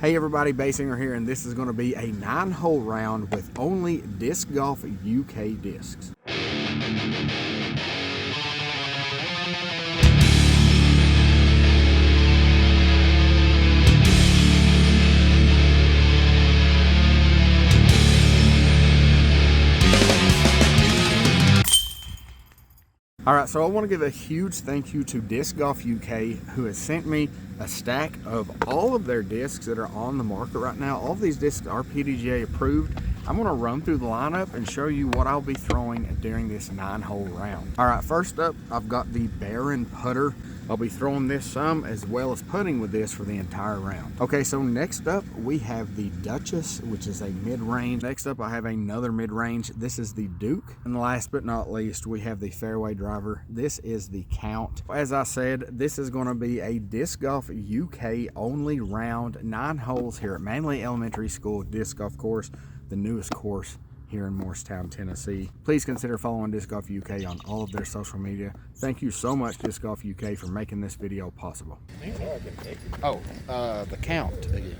Hey everybody, Baysinger here, and this is going to be a 9-hole round with only Disc Golf UK discs. Alright, so I want to give a huge thank you to Disc Golf UK, who has sent me a stack of all of their discs that are on the market right now. All of these discs are PDGA approved. I'm going to run through the lineup and show you what I'll be throwing during this 9-hole round. Alright, first up, I've got the Baron putter. I'll be throwing this some, as well as putting with this for the entire round. Okay, so next up we have the Duchess, which is a mid-range. Next up I have another mid-range. This is the Duke. And last but not least, we have the fairway driver. This is the Count. As I said, this is going to be a Disc Golf UK only round, 9 holes here at Manley Elementary School Disc Golf Course, the newest course here in Morristown, Tennessee. Please consider following Disc Golf UK on all of their social media. Thank you so much, Disc Golf UK, for making this video possible. Oh, the Count again.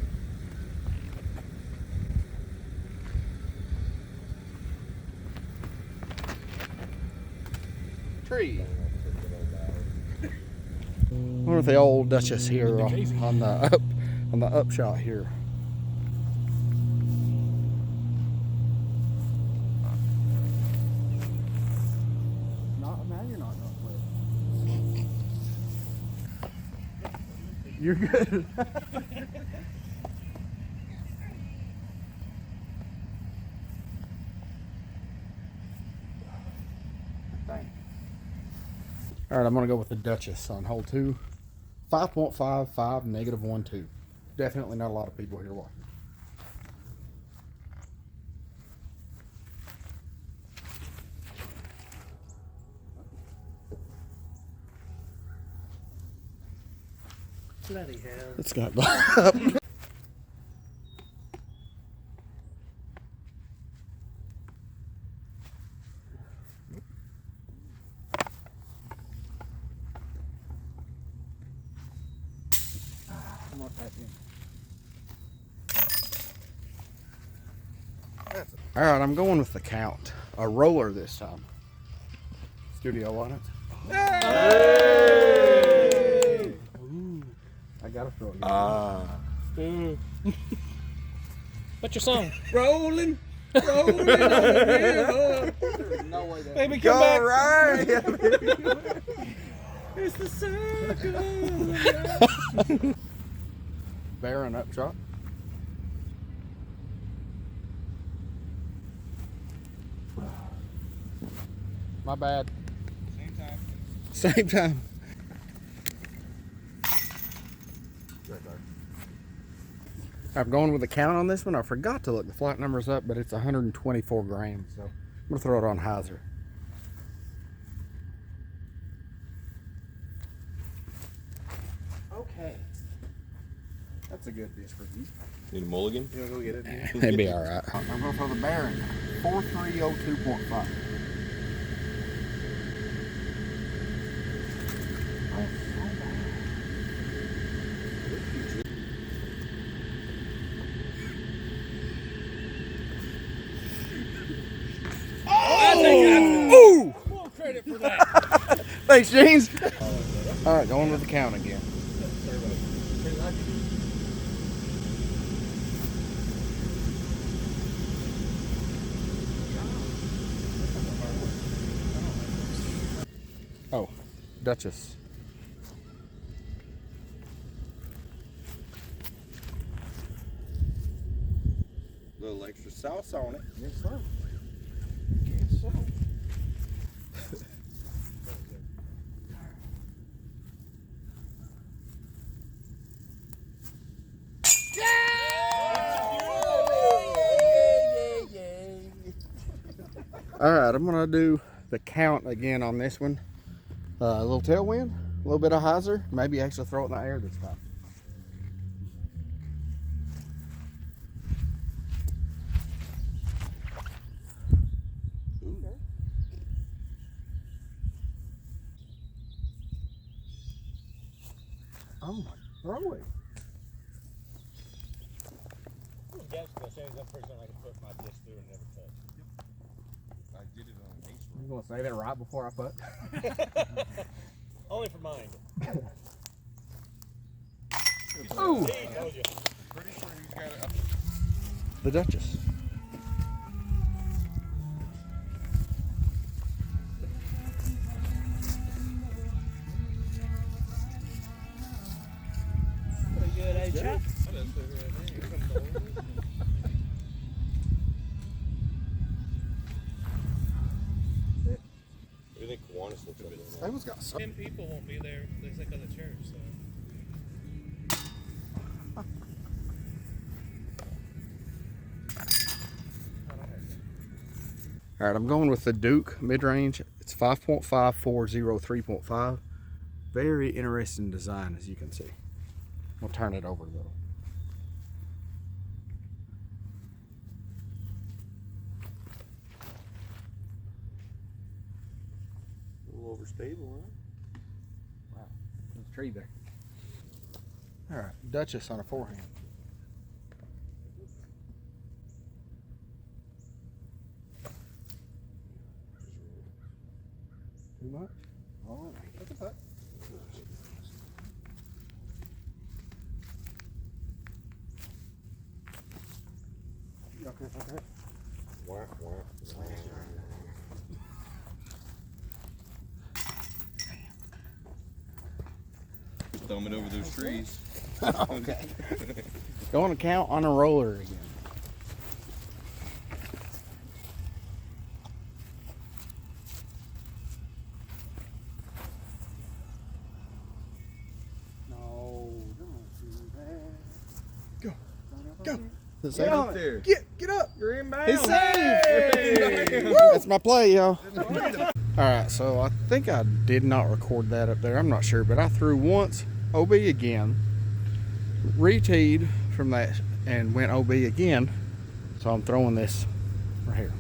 Tree. I wonder if the old Duchess here on the upshot here. You're good. All right, I'm gonna go with the Duchess on hole 2. 5.55, -1.2. Definitely not a lot of people here watching. Bloody hell. It's got up. All right, I'm going with the Count. A roller this time. Studio on it. Hey! Ooh, I gotta throw it. What's your song? Rolling on the river. No way that. Baby, Go come back. right. It's the circle. Baron upshot. My bad. Same time. I'm going with the Count on this one. I forgot to look the flight numbers up, but it's 124 grams, so I'm gonna throw it on hyzer. Okay, that's a good disc review. Need a mulligan? You wanna go get it? It'd be all right. I'm gonna throw the Baron 4302.5. Ooh! Full credit for that. Thanks, James. All right, going with the Count again. Oh, Duchess. A little extra sauce on it. Yes, sir. Yes, sir. All right, I'm gonna do the Count again on this one. A little tailwind, a little bit of hyzer, maybe actually throw it in the air this time. Oh my, throw it. Jeff's gonna say he's the first one I can put my disc through and never touch. I did it on an ace You gonna say that right before I put? Only for mine. Ooh, See, told you. Pretty sure he's got it up. the Duchess. Pretty good, eh, chap? What do you think Kiwanis looks like? That one's got some. 10 people won't be there. Looks like on the church, so. All right, I'm going with the Duke mid-range. It's 5.5, 40, 3.5. Very interesting design, as you can see. We'll turn it over though. A little overstable, huh? Wow, there's a tree there. All right, Duchess on a forehand. Too much? All right, that's a putt. Okay, okay. Wah, wah, wah. Thumb it over those trees. Okay. Going to count on a roller again. No, don't do that. Go. Go. Get up there. Get up. You're in bounds. He's safe. Hey. That's my play, y'all. Alright, so I think I did not record that up there. I'm not sure, but I threw once, OB again, re-teed from that, and went OB again. So I'm throwing this right here.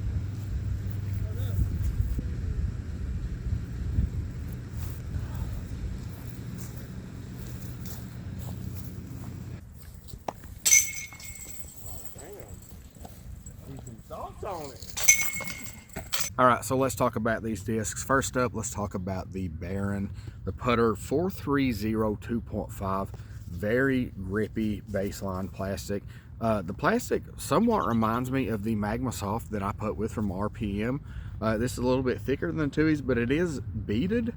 All right, so let's talk about these discs. First up, let's talk about the Baron, the putter 430 2.5, very grippy baseline plastic. The plastic somewhat reminds me of the Magma Soft that I put with from RPM. This is a little bit thicker than Tui's, but it is beaded,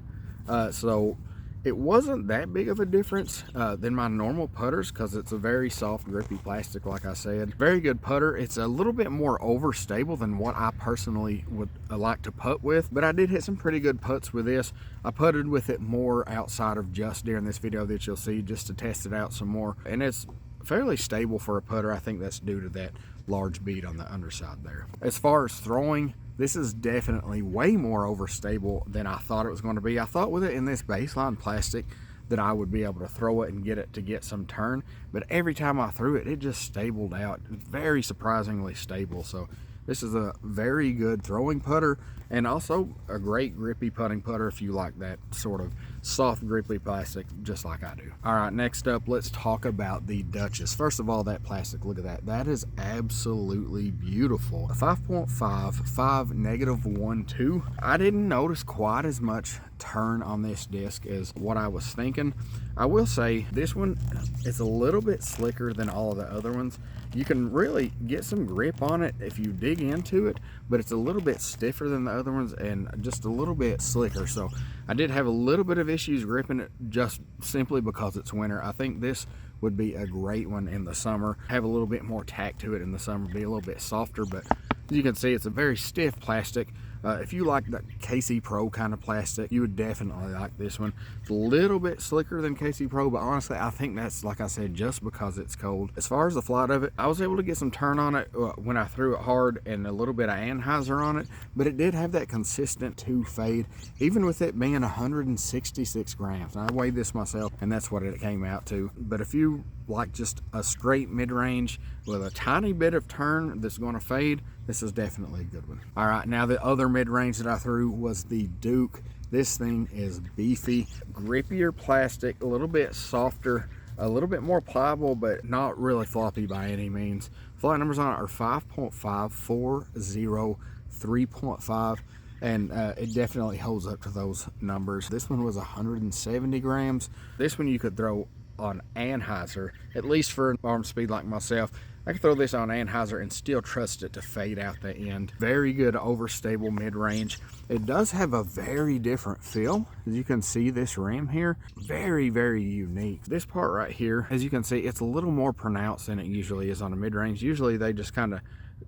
so it wasn't that big of a difference than my normal putters because it's a very soft, grippy plastic, like I said. Very good putter. It's a little bit more overstable than what I personally would like to putt with, but I did hit some pretty good putts with this. I putted with it more outside of just during this video that you'll see, just to test it out some more, and it's fairly stable for a putter. I think that's due to that large bead on the underside there. As far as throwing, this is definitely way more overstable than I thought it was going to be. I thought with it in this baseline plastic that I would be able to throw it and get it to get some turn, but every time I threw it, it just stabled out. Very surprisingly stable. So this is a very good throwing putter, and also a great grippy putting putter if you like that sort of soft grippy plastic just like I do. All right, next up, let's talk about the Duchess. First of all, that plastic, look at that. That is absolutely beautiful. A 5.5, 5 -1.2. I didn't notice quite as much turn on this disc as what I was thinking. I will say this one is a little bit slicker than all of the other ones. You can really get some grip on it if you dig into it, but it's a little bit stiffer than the other ones and just a little bit slicker. So I did have a little bit of issues gripping it just simply because it's winter. I think this would be a great one in the summer. Have a little bit more tack to it in the summer, be a little bit softer, but as you can see, it's a very stiff plastic. If you like the KC Pro kind of plastic, you would definitely like this one. It's a little bit slicker than KC Pro, but honestly, I think that's, like I said, just because it's cold. As far as the flight of it, I was able to get some turn on it when I threw it hard and a little bit of anhyzer on it, but it did have that consistent 2 fade, even with it being 166 grams. And I weighed this myself, and that's what it came out to. But if you like just a straight mid-range with a tiny bit of turn that's going to fade, this is definitely a good one. All right, now the other mid-range that I threw was the Duke. This thing is beefy, grippier plastic, a little bit softer a little bit more pliable, but not really floppy by any means. Flight numbers on it are 5.5, 4, 0, 3.5, and it definitely holds up to those numbers. This one was 170 grams. This one you could throw on Anheuser, at least for an arm speed like myself. I could throw this on Anheuser and still trust it to fade out the end. Very good overstable mid-range. It does have a very different feel. As you can see, this rim here, very, very unique. This part right here, as you can see, it's a little more pronounced than it usually is on a mid-range. Usually they just kind of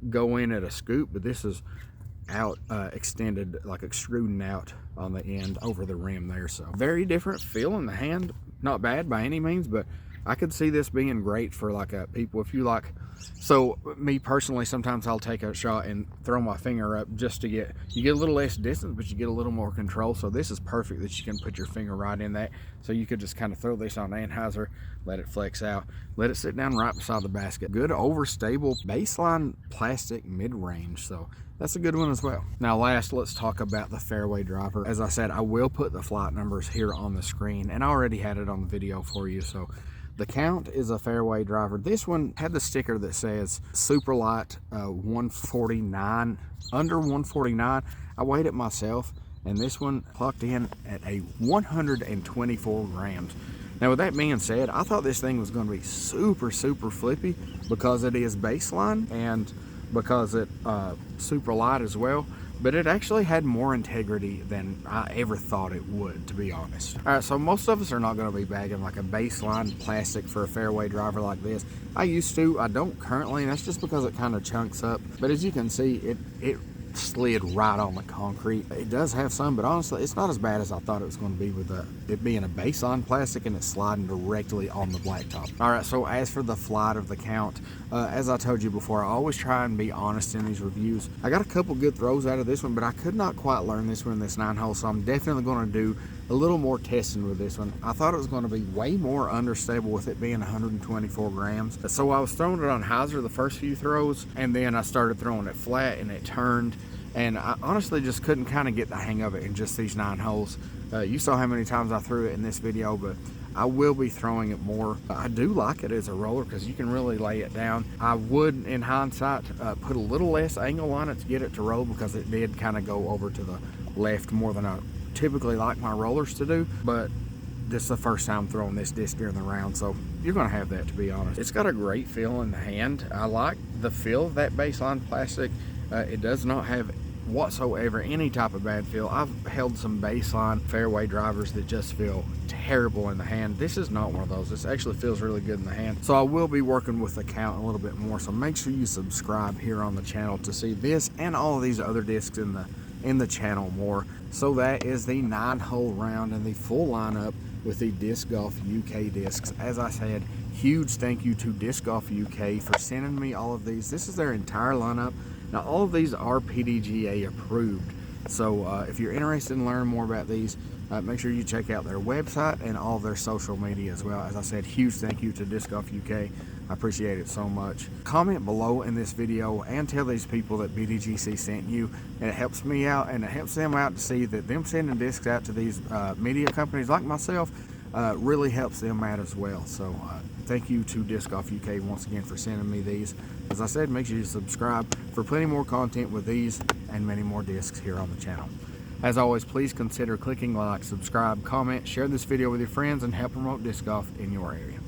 go in at a scoop, but this is out extended, like extruding out on the end over the rim there. So very different feel in the hand. Not bad by any means, but I could see this being great for like people if you like. So me personally, sometimes I'll take a shot and throw my finger up just to you get a little less distance, but you get a little more control. So this is perfect that you can put your finger right in that. So you could just kind of throw this on Anheuser, let it flex out, let it sit down right beside the basket. Good overstable baseline plastic mid-range. So that's a good one as well. Now last, let's talk about the fairway driver. As I said, I will put the flight numbers here on the screen, and I already had it on the video for you. So the Count is a fairway driver. This one had the sticker that says super light 149, under 149. I weighed it myself, and this one clocked in at a 124 grams. Now with that being said, I thought this thing was going to be super, super flippy because it is baseline and because it super light as well, but it actually had more integrity than I ever thought it would, to be honest. All right, so most of us are not going to be bagging like a baseline plastic for a fairway driver like this. I used to, I don't currently, and that's just because it kind of chunks up. But as you can see, it slid right on the concrete. It does have some, but honestly, it's not as bad as I thought it was going to be with it being a baseline plastic and it's sliding directly on the blacktop. All right, so as for the flight of the Count, as I told you before, I always try and be honest in these reviews. I got a couple good throws out of this one, but I could not quite learn this one in this 9-hole, so I'm definitely going to do a little more testing with this one. I thought it was going to be way more understable with it being 124 grams. So I was throwing it on hyzer the first few throws, and then I started throwing it flat and it turned, and I honestly just couldn't kind of get the hang of it in just these 9 holes. You saw how many times I threw it in this video, but I will be throwing it more. I do like it as a roller because you can really lay it down. I would, in hindsight, put a little less angle on it to get it to roll because it did kind of go over to the left more than I typically like my rollers to do, but this is the first time throwing this disc during the round, so you're going to have that, to be honest. It's got a great feel in the hand. I like the feel of that baseline plastic. It does not have whatsoever any type of bad feel. I've held some baseline fairway drivers that just feel terrible in the hand. This is not one of those. This actually feels really good in the hand. So I will be working with the Count a little bit more, so make sure you subscribe here on the channel to see this and all of these other discs in the channel more. So that is the 9-hole round and the full lineup with the Disc Golf UK discs. As I said, huge thank you to Disc Golf UK for sending me all of these. This is their entire lineup. Now all of these are PDGA approved. So if you're interested in learning more about these, make sure you check out their website and all of their social media as well. As I said, huge thank you to Disc Golf UK. I appreciate it so much. Comment below in this video and tell these people that BDGC sent you. And it helps me out and it helps them out to see that them sending discs out to these media companies like myself really helps them out as well. So thank you to Disc Golf UK once again for sending me these. As I said, make sure you subscribe for plenty more content with these and many more discs here on the channel. As always, please consider clicking like, subscribe, comment, share this video with your friends, and help promote disc golf in your area.